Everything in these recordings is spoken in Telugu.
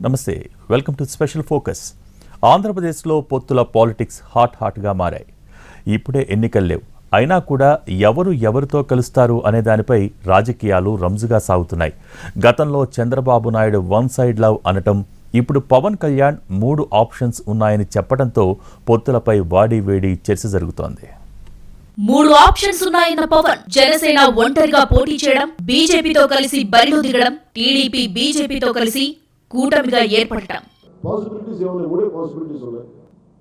నమస్తే, వెల్కమ్ టు స్పెషల్ ఫోకస్. ఆంధ్రప్రదేశ్లో పొత్తుల పాలిటిక్స్ హాట్గా మారాయి. ఇప్పుడే ఎన్నికలు లేవు, అయినా కూడా ఎవరితో కలుస్తారు అనే దానిపై రాజకీయాలు రంజుగా సాగుతున్నాయి. గతంలో Chandrababu Naidu one side love అనటం, ఇప్పుడు పవన్ కళ్యాణ్ 3 ఆప్షన్స్ ఉన్నాయని చెప్పడంతో పొత్తులపై వాడివేడి చర్చ జరుగుతోంది. 3 ఆప్షన్స్ ఉన్నాయన్న పవన్, జనసేన ఒంటరిగా పోటీ చేయడం, బీజేపీతో కలిసి బరిలో దిగడం, టీడీపీ బీజేపీతో కలిసి కూటమిగా ఏర్పడటం.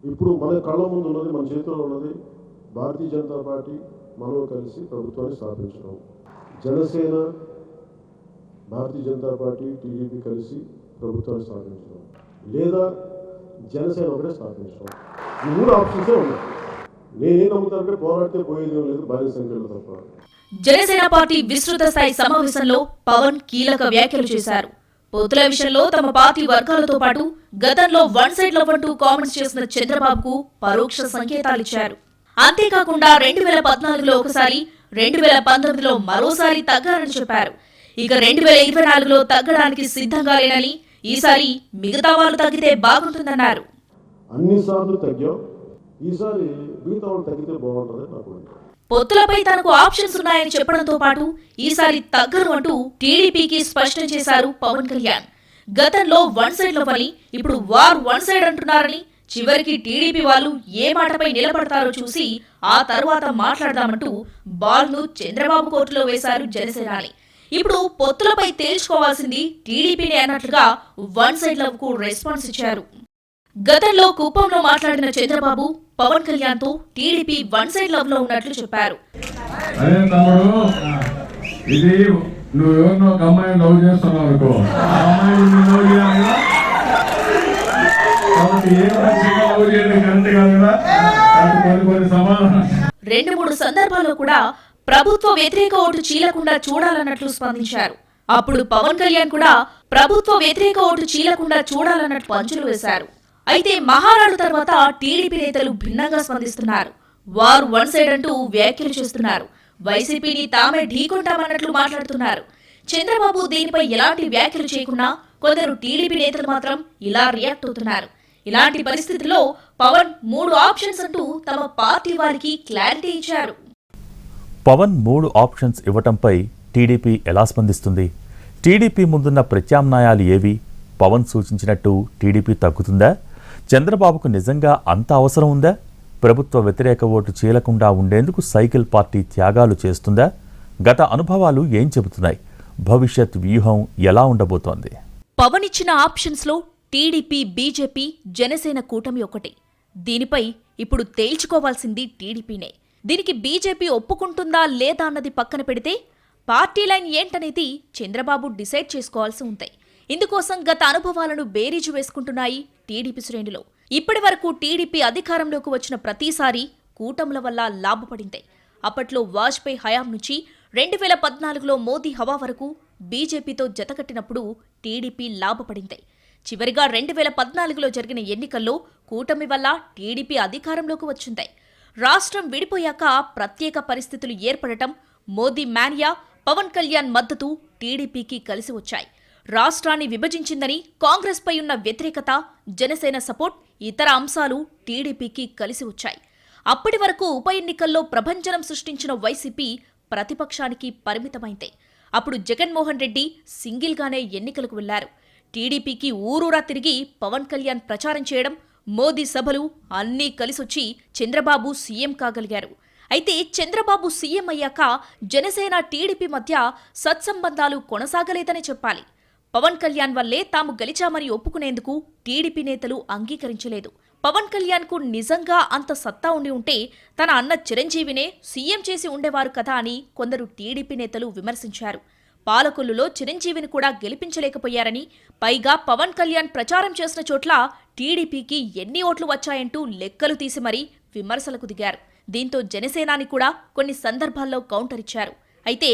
ఇప్పుడు మన కళ్ళ ముందు ఉన్నది, మన చేతిలో ఉన్నది భారతీయ జనతా పార్టీ మనం కలిసి ప్రభుత్వాన్ని స్థాపించడం, జనసేన భారతీయ జనతా పార్టీ టీడీపీ కలిసి ప్రభుత్వాన్ని స్థాపించడం, లేదా జనసేన ఒకటే స్థాపించడం. ఈ 3 ఆప్షన్సే ఉన్నాయి. నేనేం నమ్ముతానంటే పోరాడితే పోయేది లేదు, భారీ సంఖ్యలో తప్ప. జనసేన పార్టీ విస్తృత స్థాయి సమావేశంలో పవన్ కీలక వ్యాఖ్యలు చేశారు. పొత్తుల విషయంలో తమ పార్టీ వర్గాలతో పాటు గతంలో వన్ సైడ్ లవ్ అంటూ కామెంట్స్ చేసిన చంద్రబాబుకు పరోక్ష సంకేతాలిచ్చారు. అంతేకాకుండా 2014లో ఒకసారి, 2019లో మరోసారి తగ్గారని చెప్పారు. ఇక 2024లో తగ్గడానికి సిద్ధంగా లేనని, ఈసారి మిగతా వాళ్ళు తగ్గితే బాగుంటుందన్నారు. అన్నిసార్లు తగ్గాం, ఈసారి మిగతా వాళ్ళు తగ్గితే బాగుంటుంది నాకు. పొత్తులపై తనకు ఆప్షన్స్ ఉన్నాయని చెప్పడంతో పాటు ఈసారి తగ్గరు అంటూ టీడీపీకి స్పష్టం చేశారు పవన్ కళ్యాణ్. గతంలో వన్ సైడ్ లవ్ అని, ఇప్పుడు వార్ వన్ సైడ్ అంటున్నారని, చివరికి టీడీపీ వాళ్ళు ఏ మాటపై నిలబడతారో చూసి ఆ తర్వాత మాట్లాడదామంటూ బాల్ను చంద్రబాబు కోర్టులో వేశారు జనసేనాని. ఇప్పుడు పొత్తులపై తేల్చుకోవాల్సింది టీడీపీనే అన్నట్లుగా వన్ సైడ్ లవ్ కు రెస్పాన్స్ ఇచ్చారు. గతంలో కుప్పంలో మాట్లాడిన చంద్రబాబు పవన్ కళ్యాణ్ తో టీడీపీ వన్ సైడ్ లవ్ లో ఉన్నట్లు చెప్పారు. రెండు మూడు సందర్భాల్లో కూడా ప్రభుత్వ వ్యతిరేక ఓటు చీలకుండా చూడాలన్నట్లు స్పందించారు. అప్పుడు పవన్ కళ్యాణ్ కూడా ప్రభుత్వ వ్యతిరేక ఓటు చీలకుండా చూడాలన్నట్లు పంచులు వేశారు. అయితే మహానాడు తర్వాత టీడీపీ నేతలు భిన్నంగా స్పందిస్తున్నారు. వారు వన్ సైడ్ అంటూ వ్యాఖ్యలు చేస్తున్నారు. వైసీపీని తామే ఢీకొంటామన్నట్లు మాట్లాడుతున్నారు. చంద్రబాబు దీనిపై ఎలాంటి వ్యాఖ్యలు చేయకున్నా కొందరు టీడీపీ నేతలు మాత్రం ఇలా రియాక్ట్ అవుతున్నారు. ఇలాంటి పరిస్థితుల్లో పవన్ 3 ఆప్షన్స్ అంటూ తమ పార్టీ వారికి క్లారిటీ ఇచ్చారు. పవన్ 3 ఆప్షన్స్ ఇవ్వటంపై టీడీపీ ఎలా స్పందిస్తుంది? టీడీపీ ముందున్న ప్రత్యామ్నాయాలు ఏవి? పవన్ సూచించినట్టు టీడీపీ తగ్గుతుందా? చంద్రబాబుకు నిజంగా అంత అవసరం ఉందా? ప్రభుత్వ వ్యతిరేక ఓటు చీలకుండా ఉండేందుకు సైకిల్ పార్టీ త్యాగాలు చేస్తుందా? గత అనుభవాలు ఏం చెబుతున్నాయి? భవిష్యత్ వ్యూహం ఎలా ఉండబోతోంది? పవన్ ఇచ్చిన ఆప్షన్స్ లో టీడీపీ, బీజేపీ, జనసేన కూటమి ఒకటి. దీనిపై ఇప్పుడు తేల్చుకోవాల్సింది టీడీపీనే. దీనికి బీజేపీ ఒప్పుకుంటుందా లేదా అన్నది పక్కన పెడితే పార్టీ లైన్ ఏంటనేది చంద్రబాబు డిసైడ్ చేసుకోవాల్సి ఉంటాయి. ఇందుకోసం గత అనుభవాలను బేరీజు వేసుకుంటున్నాయి టీడీపీ శ్రేణులు. ఇప్పటి వరకు టీడీపీ అధికారంలోకి వచ్చిన ప్రతిసారి కూటముల వల్ల లాభపడింది. అప్పట్లో వాజ్పేయి హయాం నుంచి 2014లో మోదీ హవా వరకు బీజేపీతో జతకట్టినప్పుడు టీడీపీ లాభపడింది. చివరిగా 2014లో జరిగిన ఎన్నికల్లో కూటమి వల్ల టీడీపీ అధికారంలోకి వచ్చింది. రాష్ట్రం విడిపోయాక ప్రత్యేక పరిస్థితులు ఏర్పడటం, మోదీ మానియా, పవన్ కళ్యాణ్ మద్దతు టీడీపీకి కలిసి వచ్చాయి. రాష్ట్రాన్ని విభజించిందని కాంగ్రెస్ పై ఉన్న వ్యతిరేకత, జనసేన సపోర్ట్, ఇతర అంశాలు టీడీపీకి కలిసి వచ్చాయి. అప్పటి వరకు ఉప ఎన్నికల్లో ప్రభంజనం సృష్టించిన వైసీపీ ప్రతిపక్షానికి పరిమితమైంది. అప్పుడు జగన్మోహన్ రెడ్డి సింగిల్గానే ఎన్నికలకు వెళ్లారు. టీడీపీకి ఊరూరా తిరిగి పవన్ కళ్యాణ్ ప్రచారం చేయడం, మోదీ సభలు అన్నీ కలిసొచ్చి చంద్రబాబు సీఎం కాగలిగారు. అయితే చంద్రబాబు సీఎం అయ్యాక జనసేన, టీడీపీ మధ్య సత్సంబంధాలు కొనసాగలేదనే చెప్పాలి. పవన్ కళ్యాణ్ వల్లే తాము గెలిచామని ఒప్పుకునేందుకు టీడీపీ నేతలు అంగీకరించలేదు. పవన్ కళ్యాణ్ కు నిజంగా అంత సత్తా ఉండి ఉంటే తన అన్న చిరంజీవినే సీఎం చేసి ఉండేవారు కదా అని కొందరు టీడీపీ నేతలు విమర్శించారు. పాలకొల్లులో చిరంజీవిని కూడా గెలిపించలేకపోయారని, పైగా పవన్ కళ్యాణ్ ప్రచారం చేసిన చోట్ల టీడీపీకి ఎన్ని ఓట్లు వచ్చాయంటూ లెక్కలు తీసి మరీ విమర్శలకు దిగారు. దీంతో జనసేనాని కూడా కొన్ని సందర్భాల్లో కౌంటర్ ఇచ్చారు. అయితే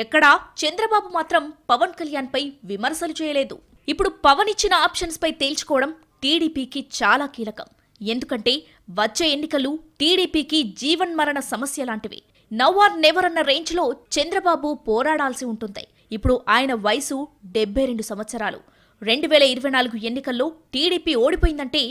ఎక్కడా చంద్రబాబు మాత్రం పవన్ కళ్యాణ్ పై విమర్శలు చేయలేదు. ఇప్పుడు పవన్ ఇచ్చిన ఆప్షన్స్ పై తేల్చుకోవడం టీడీపీకి చాలా కీలకం. ఎందుకంటే వచ్చే ఎన్నికలు టీడీపీకి జీవన్మరణ సమస్య లాంటివి. నౌ ఆర్ నెవర్ అన్న రేంజ్లో చంద్రబాబు పోరాడాల్సి ఉంటుంది. ఇప్పుడు ఆయన వయసు 72 సంవత్సరాలు. 2024 ఎన్నికల్లో టీడీపీ ఓడిపోయిందంటే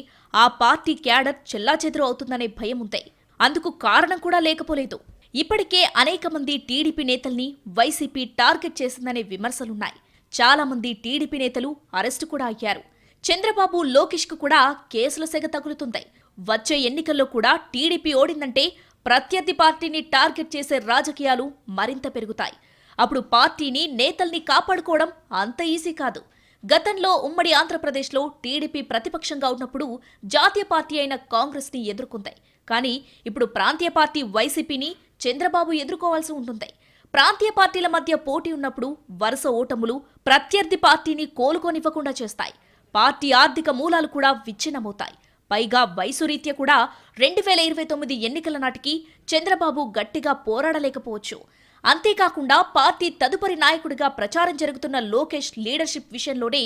ఆ పార్టీ క్యాడర్ చెల్లాచెదురు అవుతుందనే భయం ఉంది. అందుకు కారణం కూడా లేకపోలేదు. ఇప్పటికే అనేక మంది టీడీపీ నేతల్ని వైసీపీ టార్గెట్ చేసిందనే విమర్శలున్నాయి. చాలా మంది టీడీపీ నేతలు అరెస్టు కూడా అయ్యారు. చంద్రబాబు, లోకేష్కు కూడా కేసుల సెగ తగులుతుంది. వచ్చే ఎన్నికల్లో కూడా టీడీపీ ఓడిందంటే ప్రత్యర్థి పార్టీని టార్గెట్ చేసే రాజకీయాలు మరింత పెరుగుతాయి. అప్పుడు పార్టీని, నేతల్ని కాపాడుకోవడం అంత ఈజీ కాదు. గతంలో ఉమ్మడి ఆంధ్రప్రదేశ్లో టీడీపీ ప్రతిపక్షంగా ఉన్నప్పుడు జాతీయ పార్టీ అయిన కాంగ్రెస్ని ఎదుర్కొంది. కానీ ఇప్పుడు ప్రాంతీయ పార్టీ వైసీపీని చంద్రబాబు ఎదుర్కోవాల్సి ఉంటుంది. ప్రాంతీయ పార్టీల మధ్య పోటీ ఉన్నప్పుడు వరుస ఓటములు ప్రత్యర్థి పార్టీని కోలుకోనివ్వకుండా చేస్తాయి. పార్టీ ఆర్థిక మూలాలు కూడా విచ్ఛిన్నమవుతాయి. పైగా వయసు రీత్యా కూడా 2029 ఎన్నికల నాటికి చంద్రబాబు గట్టిగా పోరాడలేకపోవచ్చు. అంతేకాకుండా పార్టీ తదుపరి నాయకుడిగా ప్రచారం జరుగుతున్న లోకేష్ లీడర్షిప్ విషయంలోనే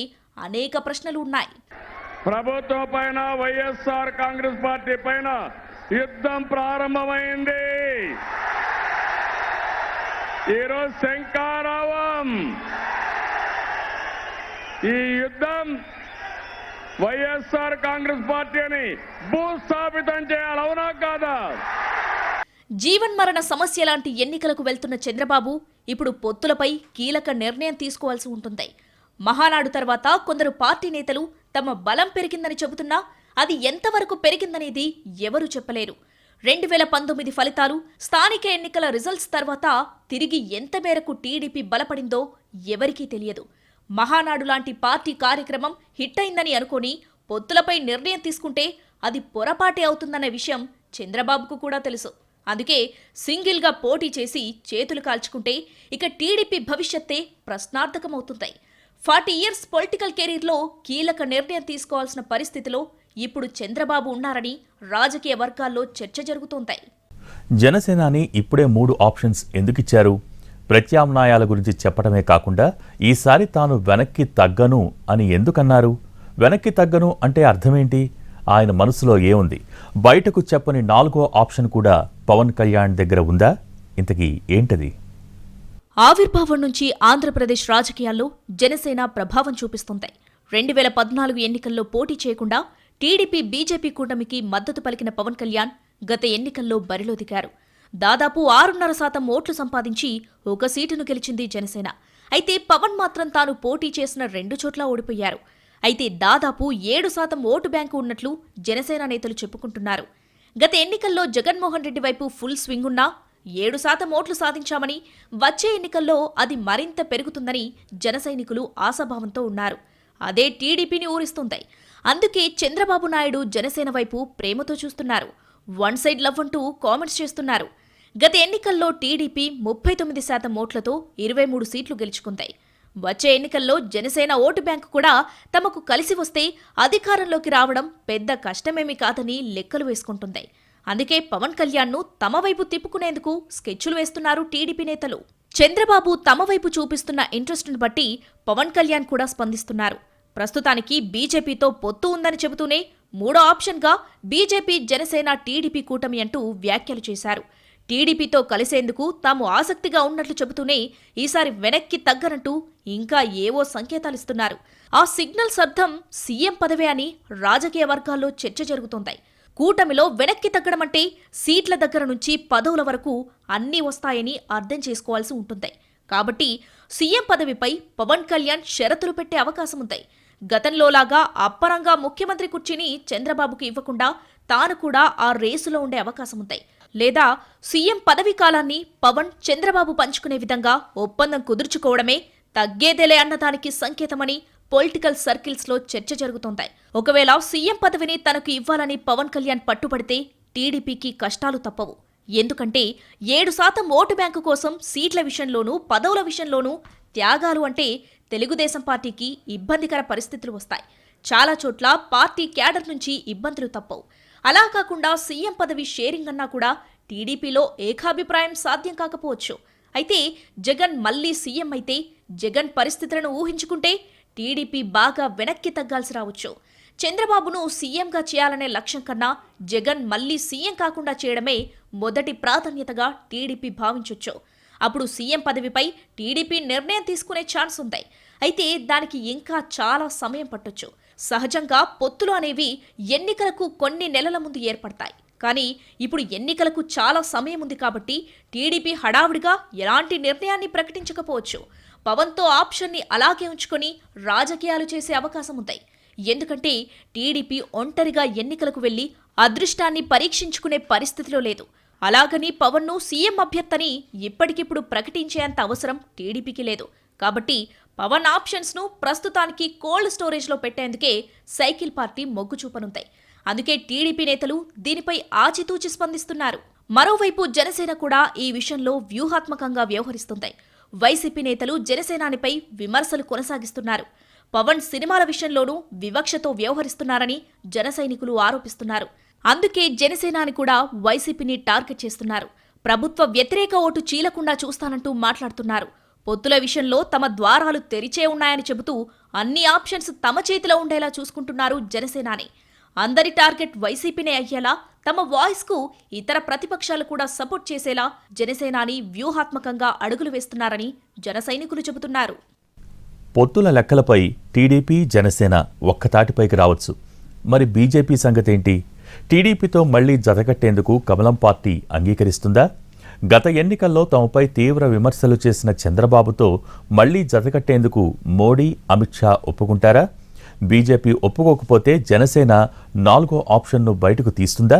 అనేక ప్రశ్నలు ఉన్నాయి. ప్రభుత్వం పైన, వైఎస్ఆర్ కాంగ్రెస్ పార్టీ పైన యుద్ధం ప్రారంభమైంది. ఈరోజు శంఖారావం. ఈ యుద్ధం వైఎస్ఆర్ కాంగ్రెస్ పార్టీని భూస్థాపితం చేయాలి, అవునా కాదా? జీవన్మరణ సమస్య లాంటి ఎన్నికలకు వెళ్తున్న చంద్రబాబు ఇప్పుడు పొత్తులపై కీలక నిర్ణయం తీసుకోవాల్సి ఉంటుంది. మహానాడు తర్వాత కొందరు పార్టీ నేతలు తమ బలం పెరిగిందని చెబుతున్నా అది ఎంతవరకు పెరిగిందనేది ఎవరూ చెప్పలేరు. 2019 ఫలితాలు, స్థానిక ఎన్నికల రిజల్ట్స్ తర్వాత తిరిగి ఎంత మేరకు టీడీపీ బలపడిందో ఎవరికీ తెలియదు. మహానాడు లాంటి పార్టీ కార్యక్రమం హిట్ అయిందని అనుకొని పొత్తులపై నిర్ణయం తీసుకుంటే అది పొరపాటే అవుతుందన్న విషయం చంద్రబాబుకు కూడా తెలుసు. అందుకే సింగిల్గా పోటీ చేసి చేతులు కాల్చుకుంటే ఇక టీడీపీ భవిష్యత్తే ప్రశ్నార్థకమవుతుంది. 40 ఇయర్స్ పొలిటికల్ కెరీర్లో కీలక నిర్ణయం తీసుకోవాల్సిన పరిస్థితిలో ఇప్పుడు చంద్రబాబు ఉన్నారని రాజకీయ వర్గాల్లో చర్చ జరుగుతోంది. జనసేనాని ఇప్పుడే 3 ఆప్షన్స్ ఎందుకిచ్చారు? ప్రత్యామ్నాయాల గురించి చెప్పడమే కాకుండా ఈసారి తాను వెనక్కి తగ్గను అని ఎందుకన్నారు? వెనక్కి తగ్గను అంటే అర్థమేంటి? ఆయన మనసులో ఏముంది? బయటకు చెప్పని 4వ ఆప్షన్ కూడా పవన్ కళ్యాణ్ దగ్గర ఉందా? ఇంతకీ ఏంటది? ఆవిర్భావం నుంచి ఆంధ్రప్రదేశ్ రాజకీయాల్లో జనసేన ప్రభావం చూపిస్తుంది. 2014 ఎన్నికల్లో పోటీ చేయకుండా టీడీపీ, బీజేపీ కూటమికి మద్దతు పలికిన పవన్ కళ్యాణ్ గత ఎన్నికల్లో బరిలో దిగారు. దాదాపు 6.5% ఓట్లు సంపాదించి 1 సీటును గెలిచింది జనసేన. అయితే పవన్ మాత్రం తాను పోటీ చేసిన 2 చోట్ల ఓడిపోయారు. అయితే దాదాపు 7% ఓటు బ్యాంకు ఉన్నట్లు జనసేన నేతలు చెప్పుకుంటున్నారు. గత ఎన్నికల్లో జగన్మోహన్ రెడ్డి వైపు ఫుల్ స్వింగ్ ఉన్నా 7% ఓట్లు సాధించామని, వచ్చే ఎన్నికల్లో అది మరింత పెరుగుతుందని జన సైనికులు ఆశాభావంతో ఉన్నారు. అదే టీడీపీని ఊరిస్తుంది. అందుకే చంద్రబాబు నాయుడు జనసేన వైపు ప్రేమతో చూస్తున్నారు. వన్ సైడ్ లవ్ అంటూ కామెంట్స్ చేస్తున్నారు. గత ఎన్నికల్లో టీడీపీ 39% ఓట్లతో 23 సీట్లు గెలుచుకుంది. వచ్చే ఎన్నికల్లో జనసేన ఓటు బ్యాంకు కూడా తమకు కలిసి వస్తే అధికారంలోకి రావడం పెద్ద కష్టమేమీ కాదని లెక్కలు వేసుకుంటుంది. అందుకే పవన్ కళ్యాణ్ను తమ వైపు తిప్పుకునేందుకు స్కెచ్లు వేస్తున్నారు టీడీపీ నేతలు. చంద్రబాబు తమ వైపు చూపిస్తున్న ఇంట్రెస్ట్ను బట్టి పవన్ కళ్యాణ్ కూడా స్పందిస్తున్నారు. ప్రస్తుతానికి బీజేపీతో పొత్తు ఉందని చెబుతూనే 3వ ఆప్షన్గా బీజేపీ, జనసేన, టీడీపీ కూటమి అంటూ వ్యాఖ్యలు చేశారు. టీడీపీతో కలిసేందుకు తాము ఆసక్తిగా ఉన్నట్లు చెబుతూనే ఈసారి వెనక్కి తగ్గనంటూ ఇంకా ఏవో సంకేతాలిస్తున్నారు. ఆ సిగ్నల్స్ అర్థం సీఎం పదవే అని రాజకీయ వర్గాల్లో చర్చ జరుగుతోంది. కూటమిలో వెనక్కి తగ్గడమంటే సీట్ల దగ్గర నుంచి పదవుల వరకు అన్నీ వస్తాయని అర్థం చేసుకోవాల్సి ఉంటుంది. కాబట్టి సీఎం పదవిపై పవన్ కళ్యాణ్ షరతులు పెట్టే అవకాశం ఉంది. గతంలోలాగా అప్పరంగా ముఖ్యమంత్రి కుర్చీని చంద్రబాబుకు ఇవ్వకుండా తాను కూడా ఆ రేసులో ఉండే అవకాశం ఉంది. లేదా సీఎం పదవీ కాలాన్ని పవన్, చంద్రబాబు పంచుకునే విధంగా ఒప్పందం కుదుర్చుకోవడమే తగ్గేదేలే అన్నదానికి సంకేతమని పొలిటికల్ సర్కిల్స్లో చర్చ జరుగుతోంది. ఒకవేళ సీఎం పదవిని తనకు ఇవ్వాలని పవన్ కళ్యాణ్ పట్టుబడితే టీడీపీకి కష్టాలు తప్పవు. ఎందుకంటే 7% ఓటు బ్యాంకు కోసం సీట్ల విషయంలోనూ, పదవుల విషయంలోనూ త్యాగాలు అంటే తెలుగుదేశం పార్టీకి ఇబ్బందికర పరిస్థితులు వస్తాయి. చాలా చోట్ల పార్టీ క్యాడర్ నుంచి ఇబ్బందులు తప్పవు. అలా కాకుండా సీఎం పదవి షేరింగ్ అన్నా కూడా టీడీపీలో ఏకాభిప్రాయం సాధ్యం కాకపోవచ్చు. అయితే జగన్ మళ్లీ సీఎం అయితే జగన్ పరిస్థితులను ఊహించుకుంటే టీడీపీ బాగా వెనక్కి తగ్గాల్సి రావచ్చు. చంద్రబాబును సీఎంగా చేయాలనే లక్ష్యం కన్నా జగన్ మళ్లీ సీఎం కాకుండా చేయడమే మొదటి ప్రాధాన్యతగా టీడీపీ భావించొచ్చు. అప్పుడు సీఎం పదవిపై టీడీపీ నిర్ణయం తీసుకునే ఛాన్స్ ఉంది. అయితే దానికి ఇంకా చాలా సమయం పట్టొచ్చు. సహజంగా పొత్తులు అనేవి ఎన్నికలకు కొన్ని నెలల ముందు ఏర్పడతాయి. కానీ ఇప్పుడు ఎన్నికలకు చాలా సమయం ఉంది కాబట్టి టీడీపీ హడావుడిగా ఎలాంటి నిర్ణయాన్ని ప్రకటించకపోవచ్చు. పవన్తో ఆప్షన్ని అలాగే ఉంచుకొని రాజకీయాలు చేసే అవకాశం ఉంది. ఎందుకంటే టీడీపీ ఒంటరిగా ఎన్నికలకు వెళ్లి అదృష్టాన్ని పరీక్షించుకునే పరిస్థితిలో లేదు. అలాగని పవన్ను సీఎం అభ్యర్థని ఇప్పటికిప్పుడు ప్రకటించేంత అవసరం టీడీపీకి లేదు. కాబట్టి పవన్ ఆప్షన్స్ను ప్రస్తుతానికి కోల్డ్ స్టోరేజ్లో పెట్టేందుకే సైకిల్ పార్టీ మొగ్గు చూపనుంటాయి. అందుకే టీడీపీ నేతలు దీనిపై ఆచితూచి స్పందిస్తున్నారు. మరోవైపు జనసేన కూడా ఈ విషయంలో వ్యూహాత్మకంగా వ్యవహరిస్తుంది. వైసీపీ నేతలు జనసేనానిపై విమర్శలు కొనసాగిస్తున్నారు. పవన్ సినిమాల విషయంలోనూ వివక్షతో వ్యవహరిస్తున్నారని జన సైనికులు ఆరోపిస్తున్నారు. అందుకే జనసేనాని కూడా వైసీపీని టార్గెట్ చేస్తున్నారు. ప్రభుత్వ వ్యతిరేక ఓటు చీలకుండా చూస్తానంటూ మాట్లాడుతున్నారు. పొత్తుల విషయంలో తమ ద్వారాలు తెరిచే ఉన్నాయని చెబుతూ అన్ని ఆప్షన్స్ తమ చేతిలో ఉండేలా చూసుకుంటున్నారు జనసేనాని. అందరి టార్గెట్ వైసీపీనే అయ్యేలా తమ వాయిస్కు ఇతర ప్రతిపక్షాలు కూడా సపోర్ట్ చేసేలా జనసేనాని వ్యూహాత్మకంగా అడుగులు వేస్తున్నారని జన సైనికులు చెబుతున్నారు. పొత్తుల లెక్కలపై టీడీపీ జనసేన ఒక్కతాటిపైకి రావచ్చు. మరి బీజేపీ సంగతేంటి? టీడీపీతో మళ్లీ జతకట్టేందుకు కమలం పార్టీ అంగీకరిస్తుందా? గత ఎన్నికల్లో తమపై తీవ్ర విమర్శలు చేసిన చంద్రబాబుతో మళ్లీ జతకట్టేందుకు మోడీ, అమిత్ షా ఒప్పుకుంటారా? బీజేపీ ఒప్పుకోకపోతే జనసేన 4వ ఆప్షన్ను బయటకు తీస్తుందా?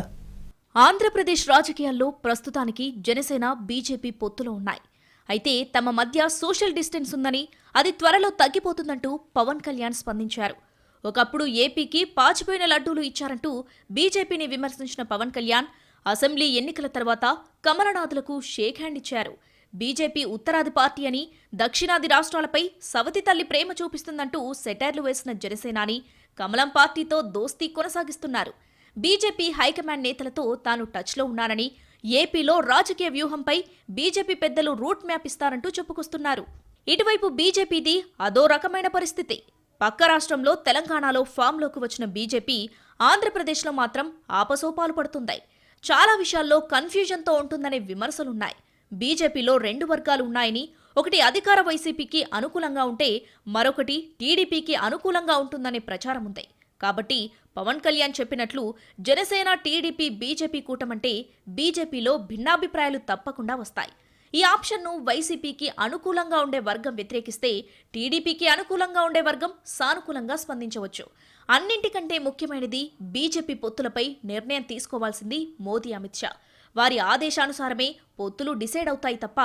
ఆంధ్రప్రదేశ్ రాజకీయాల్లో ప్రస్తుతానికి జనసేన, బీజేపీ పొత్తులో ఉన్నాయి. అయితే తమ మధ్య సోషల్ డిస్టెన్స్ ఉందని, అది త్వరలో తగ్గిపోతుందంటూ పవన్ కళ్యాణ్ స్పందించారు. ఒకప్పుడు ఏపీకి పాచిపోయిన లడ్డూలు ఇచ్చారంటూ బీజేపీని విమర్శించిన పవన్ కళ్యాణ్ అసెంబ్లీ ఎన్నికల తర్వాత కమలనాథులకు షేక్ హ్యాండ్ ఇచ్చారు. బీజేపీ ఉత్తరాది పార్టీ అని, దక్షిణాది రాష్ట్రాలపై సవతి తల్లి ప్రేమ చూపిస్తుందంటూ సెటైర్లు వేసిన జనసేనాని కమలం పార్టీతో దోస్తీ కొనసాగిస్తున్నారు. బీజేపీ హైకమాండ్ నేతలతో తాను టచ్లో ఉన్నానని, ఏపీలో రాజకీయ వ్యూహంపై బీజేపీ పెద్దలు రూట్ మ్యాప్ ఇస్తారంటూ చెప్పుకొస్తున్నారు. ఇటువైపు బీజేపీది అదో రకమైన పరిస్థితి. పక్క రాష్ట్రంలో తెలంగాణలో ఫామ్లోకి వచ్చిన బీజేపీ ఆంధ్రప్రదేశ్లో మాత్రం ఆపసోపాలు పడుతుంది. చాలా విషయాల్లో కన్ఫ్యూజన్తో ఉంటుందనే విమర్శలున్నాయి. బీజేపీలో 2 వర్గాలు ఉన్నాయని, ఒకటి అధికార వైసీపీకి అనుకూలంగా ఉంటే మరొకటి టీడీపీకి అనుకూలంగా ఉంటుందనే ప్రచారం ఉంది. కాబట్టి పవన్ కళ్యాణ్ చెప్పినట్లు జనసేన, టీడీపీ, బీజేపీ కూటమంటే బీజేపీలో భిన్నాభిప్రాయాలు తప్పకుండా వస్తాయి. ఈ ఆప్షన్ను వైసీపీకి అనుకూలంగా ఉండే వర్గం వ్యతిరేకిస్తే టీడీపీకి అనుకూలంగా ఉండే వర్గం సానుకూలంగా స్పందించవచ్చు. అన్నింటికంటే ముఖ్యమైనది బీజేపీ పొత్తులపై నిర్ణయం తీసుకోవాల్సింది మోదీ, అమిత్ షా. వారి ఆదేశానుసారమే పొత్తులు డిసైడ్ అవుతాయి తప్ప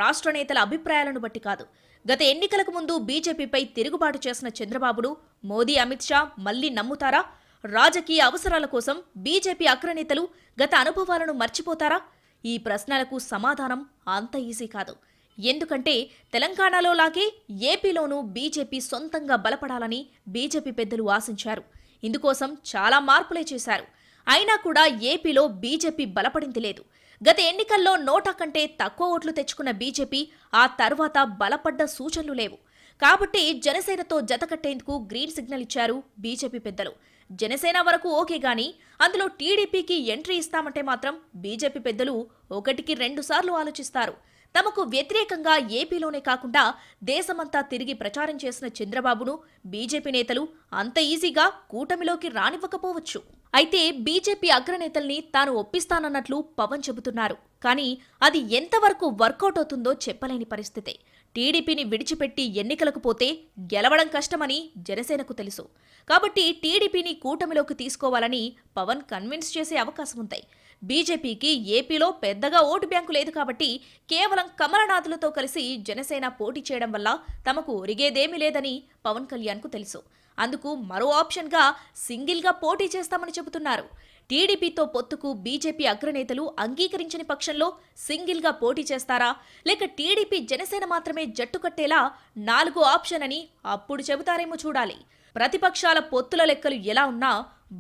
రాష్ట్ర నేతల అభిప్రాయాలను బట్టి కాదు. గత ఎన్నికలకు ముందు బీజేపీపై తిరుగుబాటు చేసిన చంద్రబాబును మోదీ, అమిత్ షా మళ్లీ నమ్ముతారా? రాజకీయ అవసరాల కోసం బీజేపీ అగ్రనేతలు గత అనుభవాలను మర్చిపోతారా? ఈ ప్రశ్నలకు సమాధానం అంత ఈజీ కాదు. ఎందుకంటే తెలంగాణలో లాగే ఏపీలోనూ బీజేపీ సొంతంగా బలపడాలని బీజేపీ పెద్దలు ఆశించారు. ఇందుకోసం చాలా మార్పులే చేశారు. అయినా కూడా ఏపీలో బీజేపీ బలపడింది లేదు. గత ఎన్నికల్లో 100 కంటే తక్కువ ఓట్లు తెచ్చుకున్న బీజేపీ ఆ తర్వాత బలపడ్డ సూచనలు లేవు. కాబట్టి జనసేనతో జతకట్టేందుకు గ్రీన్ సిగ్నల్ ఇచ్చారు బీజేపీ పెద్దలు. జనసేన వరకు ఓకే గాని అందులో టీడీపీకి ఎంట్రీ ఇస్తామంటే మాత్రం బీజేపీ పెద్దలు 1కి 2 సార్లు ఆలోచిస్తారు. తమకు వ్యతిరేకంగా ఏపీలోనే కాకుండా దేశమంతా తిరిగి ప్రచారం చేసిన చంద్రబాబును బీజేపీ నేతలు అంత ఈజీగా కూటమిలోకి రానివ్వకపోవచ్చు. అయితే బీజేపీ అగ్రనేతల్ని తాను ఒప్పిస్తానన్నట్లు పవన్ చెబుతున్నారు. కానీ అది ఎంతవరకు వర్కౌట్ అవుతుందో చెప్పలేని పరిస్థితి. టీడీపీని విడిచిపెట్టి ఎన్నికలకు పోతే గెలవడం కష్టమని జనసేనకు తెలుసు. కాబట్టి టీడీపీని కూటమిలోకి తీసుకోవాలని పవన్ కన్విన్స్ చేసే అవకాశం ఉంది. బీజేపీకి ఏపీలో పెద్దగా ఓటు బ్యాంకు లేదు కాబట్టి కేవలం కమలనాథులతో కలిసి జనసేన పోటీ చేయడం వల్ల తమకు ఒరిగేదేమీ లేదని పవన్ కళ్యాణ్కు తెలుసు. అందుకు మరో ఆప్షన్గా సింగిల్గా పోటీ చేస్తామని చెబుతున్నారు. టీడీపీతో పొత్తుకు బీజేపీ అగ్రనేతలు అంగీకరించని పక్షంలో సింగిల్గా పోటీ చేస్తారా, లేక టీడీపీ, జనసేన మాత్రమే జట్టు కట్టేలా 4వ ఆప్షన్ అని అప్పుడు చెబుతారేమో చూడాలి. ప్రతిపక్షాల పొత్తుల లెక్కలు ఎలా ఉన్నా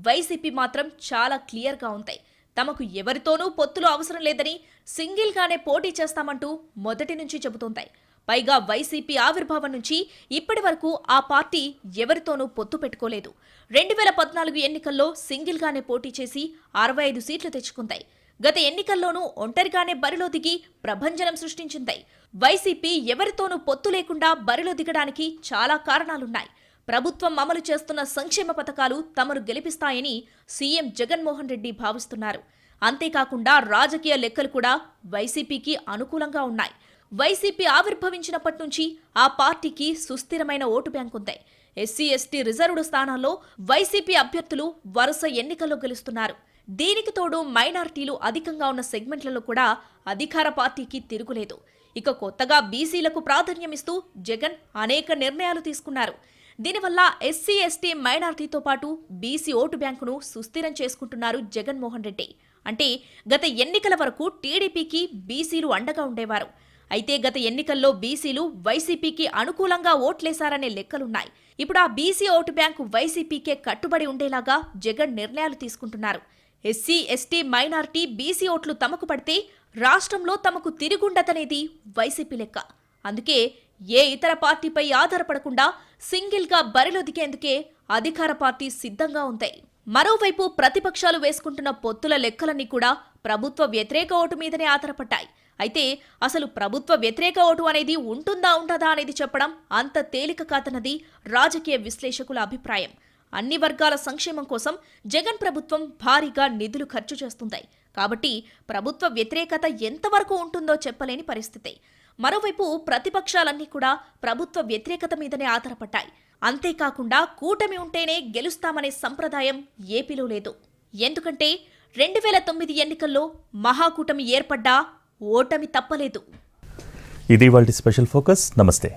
వైసీపీ మాత్రం చాలా క్లియర్గా ఉంటాయి. తమకు ఎవరితోనూ పొత్తులు అవసరం లేదని సింగిల్గానే పోటీ చేస్తామంటూ మొదటి నుంచి చెబుతోంది. పైగా వైసీపీ ఆవిర్భావం నుంచి ఇప్పటి వరకు ఆ పార్టీ ఎవరితోనూ పొత్తు పెట్టుకోలేదు. 2014 ఎన్నికల్లో సింగిల్గానే పోటీ చేసి 65 సీట్లు తెచ్చుకుంది. గత ఎన్నికల్లోనూ ఒంటరిగానే బరిలో దిగి ప్రభంజనం సృష్టించింది. వైసీపీ ఎవరితోనూ పొత్తు లేకుండా బరిలో దిగడానికి చాలా కారణాలున్నాయి. ప్రభుత్వం అమలు చేస్తున్న సంక్షేమ పథకాలు తమను గెలిపిస్తాయని సీఎం జగన్మోహన్ రెడ్డి భావిస్తున్నారు. అంతేకాకుండా రాజకీయ లెక్కలు కూడా వైసీపీకి అనుకూలంగా ఉన్నాయి. వైసీపీ ఆవిర్భవించినప్పటి నుంచి ఆ పార్టీకి సుస్థిరమైన ఓటు బ్యాంక్ ఉంది. ఎస్సీ ఎస్టీ రిజర్వ్డ్ స్థానాల్లో వైసీపీ అభ్యర్థులు వరుస ఎన్నికల్లో గెలుస్తున్నారు. దీనికి తోడు మైనారిటీలు అధికంగా ఉన్న సెగ్మెంట్లలో కూడా అధికార పార్టీకి తిరుగులేదు. ఇక కొత్తగా బీసీలకు ప్రాధాన్యమిస్తూ జగన్ అనేక నిర్ణయాలు తీసుకున్నారు. దీనివల్ల ఎస్సీ ఎస్టీ మైనారిటీతో పాటు బీసీ ఓటు బ్యాంకును సుస్థిరం చేసుకుంటున్నారు జగన్మోహన్ రెడ్డి. అంటే గత ఎన్నికల వరకు టీడీపీకి బీసీలు అండగా ఉండేవారు. అయితే గత ఎన్నికల్లో బీసీలు వైసీపీకి అనుకూలంగా ఓట్లేశారనే లెక్కలున్నాయి. ఇప్పుడు ఆ బీసీ ఓటు బ్యాంకు వైసీపీకే కట్టుబడి ఉండేలాగా జగన్ నిర్ణయాలు తీసుకుంటున్నారు. ఎస్సీ ఎస్టీ మైనారిటీ బీసీ ఓట్లు తమకు పడితే రాష్ట్రంలో తమకు తిరుగుండదనేది వైసీపీ లెక్క. అందుకే ఏ ఇతర పార్టీపై ఆధారపడకుండా సింగిల్గా బరిలో దిగేందుకే అధికార పార్టీ సిద్ధంగా ఉంది. మరోవైపు ప్రతిపక్షాలు వేసుకుంటున్న పొత్తుల లెక్కలన్నీ కూడా ప్రభుత్వ వ్యతిరేక ఓటు మీదనే ఆధారపడ్డాయి. అయితే అసలు ప్రభుత్వ వ్యతిరేక ఓటు అనేది ఉంటుందా ఉండదా అనేది చెప్పడం అంత తేలిక కాదన్నది రాజకీయ విశ్లేషకుల అభిప్రాయం. అన్ని వర్గాల సంక్షేమం కోసం జగన్ ప్రభుత్వం భారీగా నిధులు ఖర్చు చేస్తుంది. కాబట్టి ప్రభుత్వ వ్యతిరేకత ఎంతవరకు ఉంటుందో చెప్పలేని పరిస్థితి. మరోవైపు ప్రతిపక్షాలన్నీ కూడా ప్రభుత్వ వ్యతిరేకత మీదనే ఆధారపడ్డాయి. అంతేకాకుండా కూటమి ఉంటేనే గెలుస్తామనే సంప్రదాయం ఏపీలో లేదు. ఎందుకంటే 2009 ఎన్నికల్లో మహాకూటమి ఏర్పడ్డా ఓటమి తప్పలేదు. ఇది ఇవాల్టి స్పెషల్ ఫోకస్. నమస్తే.